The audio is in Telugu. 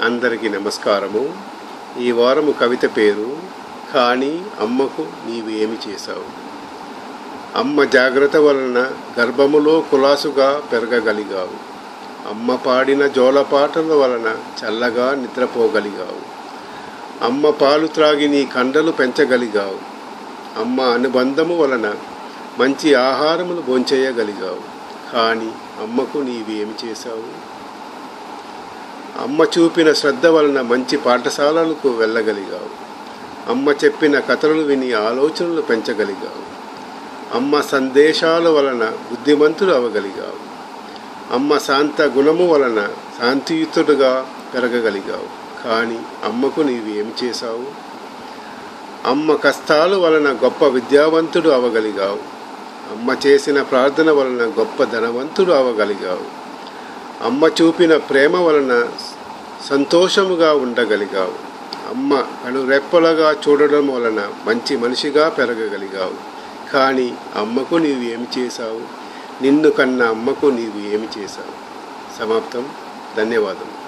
అందరికీ నమస్కారము. ఈ వారము కవిత పేరు కానీ అమ్మకు నీవు ఏమి చేశావు. అమ్మ జాగ్రత్త వలన గర్భములో కులాసుగా పెరగగలిగావు. అమ్మ పాడిన జోలపాటల వలన చల్లగా నిద్రపోగలిగావు. అమ్మ పాలు త్రాగి నీ కండలు పెంచగలిగావు. అమ్మ అనుబంధము వలన మంచి ఆహారములు భోంచేయగలిగావు. కానీ అమ్మకు నీవేమి చేశావు. అమ్మ చూపిన శ్రద్ధ వలన మంచి పాఠశాలలకు వెళ్ళగలిగావు. అమ్మ చెప్పిన కథలు విని ఆలోచనలు పెంచగలిగావు. అమ్మ సందేశాల వలన బుద్ధిమంతులు అవ్వగలిగావు. అమ్మ శాంత గుణము వలన శాంతియుతుడుగా పెరగగలిగావు. కానీ అమ్మకు నీవు ఏం చేశావు. అమ్మ కష్టాల వలన గొప్ప విద్యావంతుడు అవ్వగలిగావు. అమ్మ చేసిన ప్రార్థన వలన గొప్ప ధనవంతుడు అవ్వగలిగావు. అమ్మ చూపిన ప్రేమ వలన సంతోషముగా ఉండగలిగావు. అమ్మ కనురెప్పలుగా చూడడం వలన మంచి మనిషిగా పెరగగలిగావు. కానీ అమ్మకు నీవు ఏమి చేశావు. నిన్ను కన్న అమ్మకు నీవు ఏమి చేశావు. సమాప్తం. ధన్యవాదం.